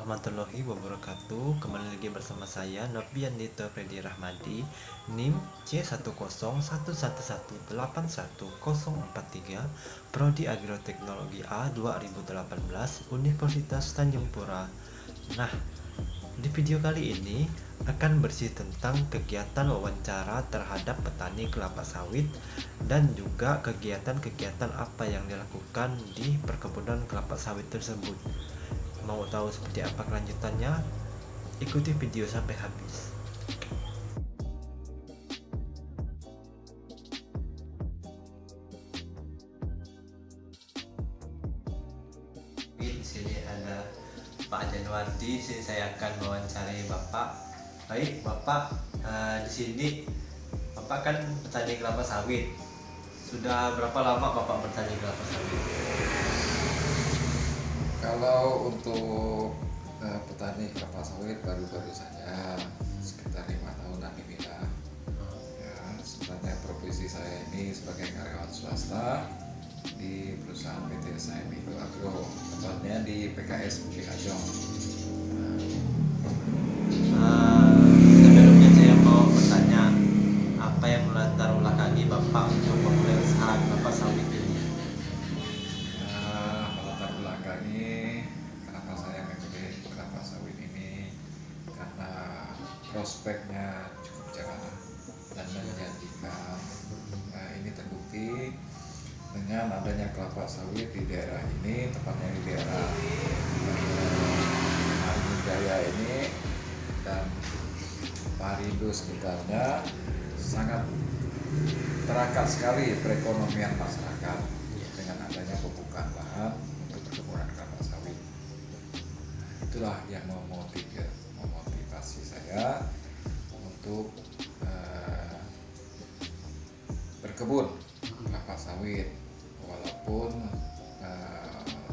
warahmatullahi wabarakatuh. Kembali lagi bersama saya Novian Dito Freddy Rahmadi, NIM C10111818143, Prodi Agroteknologi A 2018, Universitas Tanjung Pura. Nah, di video kali ini akan bersih tentang kegiatan wawancara terhadap petani kelapa sawit dan juga kegiatan-kegiatan apa yang dilakukan di perkebunan kelapa sawit tersebut. Mau tahu seperti apa kelanjutannya? Ikuti video sampai habis. Di sini ada Pak Januardi. Di sini saya akan mewawancarai Bapak. Baik, Bapak, di sini Bapak kan petani kelapa sawit. Sudah berapa lama Bapak bertani kelapa sawit? Kalau untuk petani kelapa sawit baru-baru saja sekitar 5 tahunan inilah. Ya, sebenarnya profesi saya ini sebagai karyawan swasta di perusahaan PT SAM Indo Agro, tepatnya di PKS Bukit Ajong. Sebelumnya saya mau bertanya, apa yang melatar belakangi Bapak untuk memulai usaha kelapa sawit ini? Melatar belakangi kenapa saya memilih kelapa sawit ini karena prospeknya cukup cerah dan menjanjikan. Ini terbukti dengan adanya kelapa sawit di daerah ini, tepatnya di daerah Margin Jaya ini dan Parindo sekitarnya, sangat terangkat sekali perekonomian masyarakat dengan adanya pembukaan lahan untuk perkebunan kelapa sawit. Itulah yang memotivasi saya untuk berkebun kelapa sawit, walaupun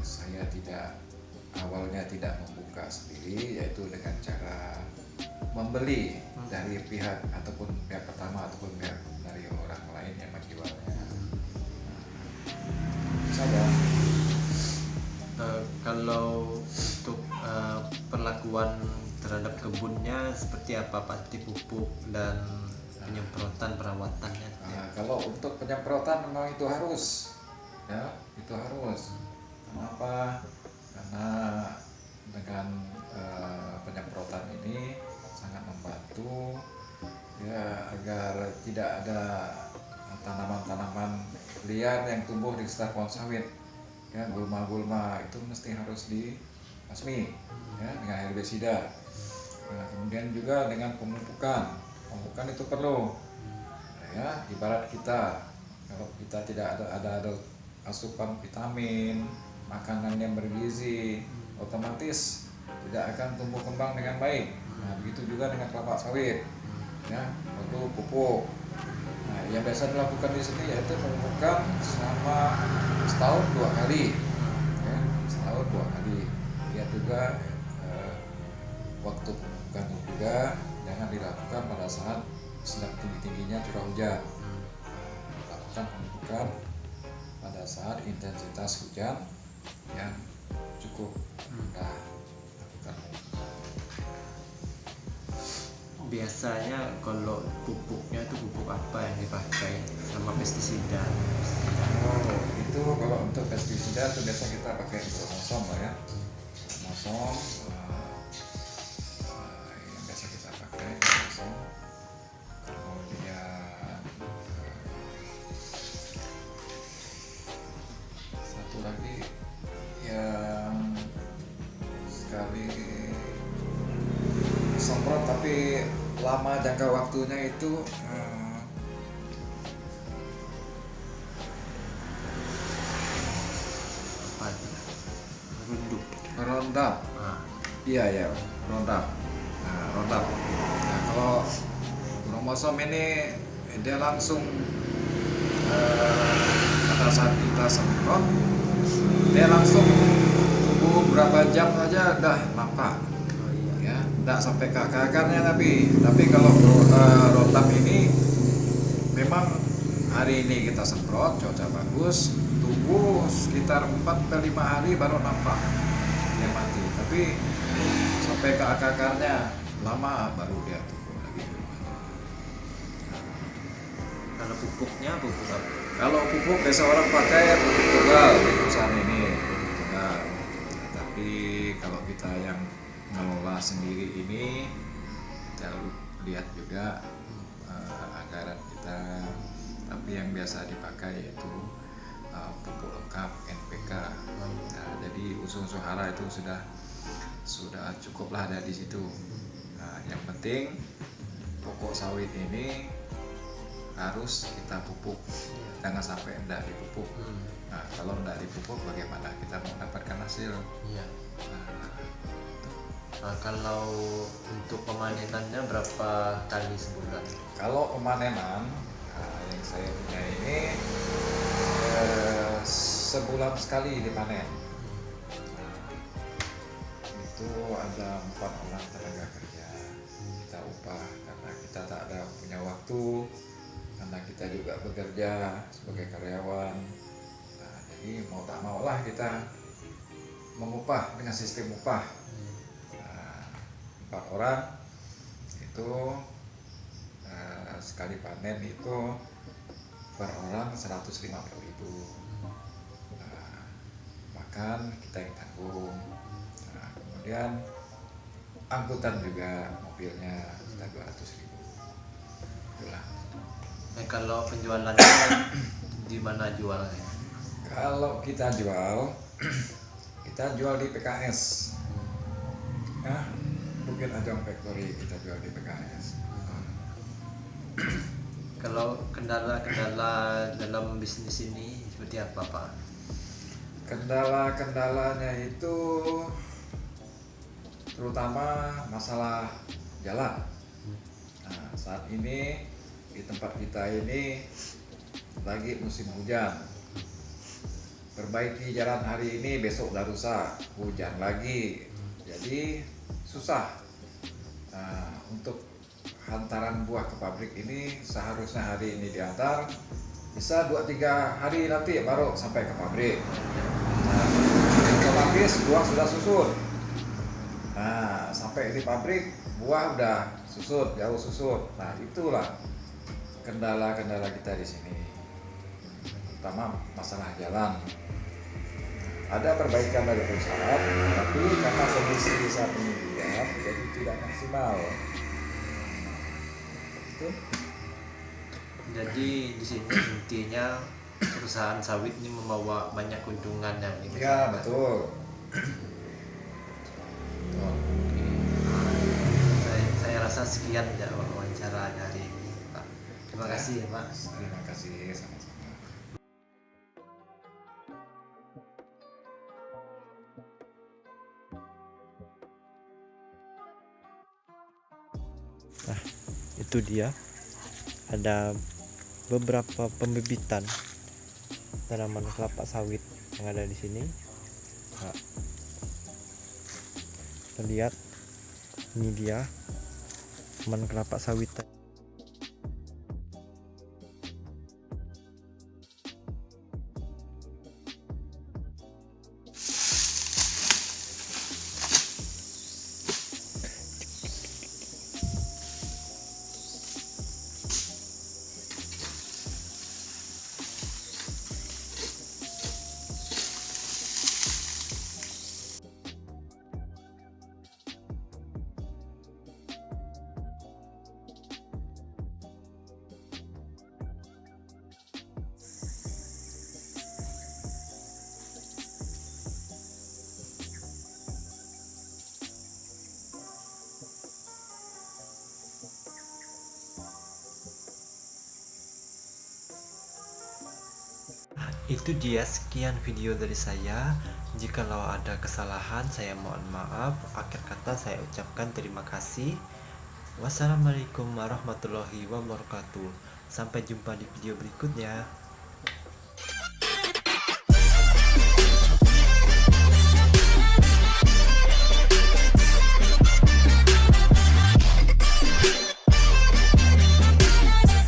saya awalnya tidak membuka sendiri, yaitu dengan cara membeli dari pihak ataupun pihak pertama ataupun pihak dari orang lain yang menjualnya. Saja. Kalau untuk perlakuan terhadap kebunnya seperti apa, pasti pupuk dan penyemprotan perawatannya? Kalau untuk penyemprotan memang itu harus, ya, itu harus. Kenapa? Karena dengan penyemprotan ini sangat membantu, ya, agar tidak ada tanaman-tanaman liar yang tumbuh di sekitar pohon sawit. Ya, gulma-gulma itu mesti harus dibasmi, ya, dengan herbisida. Kemudian juga dengan pemupukan itu perlu. Ya, ibarat kita, kalau kita tidak ada asupan vitamin, makanan yang bergizi, otomatis tidak akan tumbuh kembang dengan baik. Nah, begitu juga dengan kelapa sawit, ya, perlu pupuk. Nah, yang biasa dilakukan di sini yaitu pemupukan selama setahun 2 kali, ya, setahun 2 kali. Lihat juga waktu pemupukan juga jangan dilakukan pada saat sedang tinggi-tingginya curah hujan. Lakukan pemupukan pada saat intensitas hujan yang cukup rendah. Biasanya kalau pupuknya itu pupuk apa yang dipakai sama pestisida? Itu kalau untuk pestisida itu biasa kita pakai Promosom, ya. Promosom yang biasa kita pakai Promosom. Kemudian satu lagi yang sekali semprot tapi lama jangka waktunya itu Apa itu? Runduk. Roundup. Iya, Roundup. Roundup. Nah, kalau Promosom ini dia langsung pada saat kita semprot, dia langsung tunggu berapa jam saja dah nampak. Ya, tidak sampai ke akarnya, tapi kalau Roundup ini memang hari ini kita semprot, cuaca bagus, tunggu sekitar 4-5 hari baru nampak. dia mati. Tapi sampai ke akar-akarnya lama baru dia tumbuh lagi. Kalau pupuknya pupuk apa? Kalau pupuk biasa orang pakai pupuk tunggal di perusahaan ini, pupuk tunggal. Nah, tapi kalau kita yang ngelola sendiri ini, kita lihat juga anggaran kita. Tapi yang biasa dipakai yaitu pupuk lengkap NPK. Nah, jadi unsur-unsur hara itu sudah cukuplah ada di situ. Nah, yang penting pokok sawit ini harus kita pupuk, jangan sampai tidak dipupuk. Nah, kalau tidak dipupuk bagaimana kita mau mendapatkan hasil? Iya. Nah, Nah, kalau untuk pemanenannya berapa kali sebulan? kalau pemanenan, yang saya punya ini sebulan sekali dipanen. Itu ada 4 orang tenaga kerja kita upah karena kita tak ada punya waktu, karena kita juga bekerja sebagai karyawan. Nah, jadi mau tak maulah kita mengupah dengan sistem upah. 4 orang itu sekali panen itu per orang 150.000. Makan kita yang tanggung. Nah, kemudian angkutan juga mobilnya kita 200.000. Itulah. Kalau penjualannya di mana jualnya? Kalau kita jual di PKS. Nah, Bukit Ajong Factory kita jual di PKS. Kalau kendala-kendala dalam bisnis ini seperti apa, Pak? Kendala-kendalanya itu terutama masalah jalan. Nah, saat ini di tempat kita ini lagi musim hujan. Perbaiki jalan hari ini, besok udah rusak, hujan lagi. Jadi susah. Nah, untuk hantaran buah ke pabrik ini seharusnya hari ini diantar, bisa 2-3 hari nanti baru sampai ke pabrik. Nah, otomatis buah sudah susut. Nah, sampai di pabrik buah udah susut, jauh susut. Nah, itulah kendala-kendala kita di sini. Terutama masalah jalan. Ada perbaikan dari perusahaan, tapi karena kondisi saat ini hujan, jadi tidak maksimal. Jadi di sini intinya perusahaan sawit ini membawa banyak keuntungan yang ini. Ya, betul. Oke. Saya rasa sekian ya wawancara hari ini, Pak. Terima kasih ya, Pak. Terima kasih, sama-sama. Nah, itu dia. Ada beberapa pembibitan tanaman kelapa sawit yang ada di sini. Nah, kita lihat, ini dia tanaman kelapa sawit. Itu dia, sekian video dari saya. Jikalau ada kesalahan, saya mohon maaf. Akhir kata saya ucapkan terima kasih. Wassalamualaikum warahmatullahi wabarakatuh. Sampai jumpa di video berikutnya.